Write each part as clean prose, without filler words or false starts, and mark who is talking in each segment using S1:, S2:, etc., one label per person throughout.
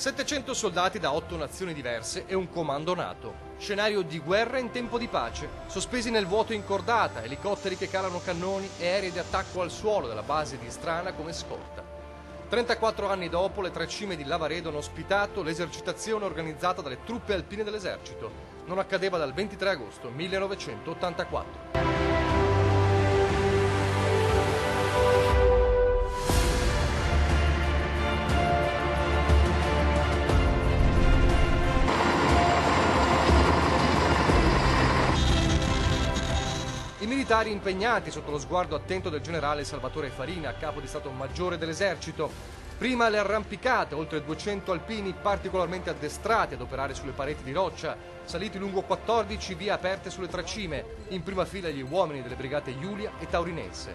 S1: 700 soldati da 8 nazioni diverse e un comando NATO. Scenario di guerra in tempo di pace. Sospesi nel vuoto in cordata, elicotteri che calano cannoni e aerei di attacco al suolo della base di Strana come scorta. 34 anni dopo, le 3 cime di Lavaredo hanno ospitato l'esercitazione organizzata dalle truppe alpine dell'esercito. Non accadeva dal 23 agosto 1984. I militari impegnati sotto lo sguardo attento del generale Salvatore Farina, capo di Stato Maggiore dell'Esercito. Prima le arrampicate, oltre 200 alpini particolarmente addestrati ad operare sulle pareti di roccia, saliti lungo 14 vie aperte sulle 3 cime, in prima fila gli uomini delle brigate Giulia e Taurinense.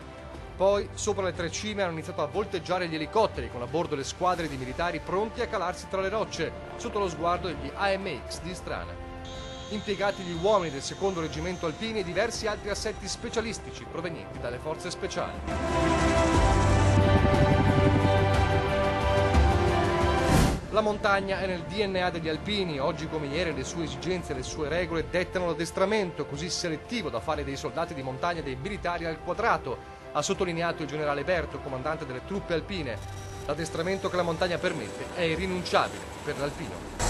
S1: Poi, sopra le 3 cime, hanno iniziato a volteggiare gli elicotteri con a bordo le squadre di militari pronti a calarsi tra le rocce, sotto lo sguardo degli AMX di Strana. Impiegati gli uomini del secondo reggimento alpini e diversi altri assetti specialistici provenienti dalle forze speciali. La montagna è nel DNA degli alpini, oggi come ieri le sue esigenze e le sue regole dettano l'addestramento così selettivo da fare dei soldati di montagna dei militari al quadrato, ha sottolineato il generale Berto, comandante delle truppe alpine. L'addestramento che la montagna permette è irrinunciabile per l'alpino.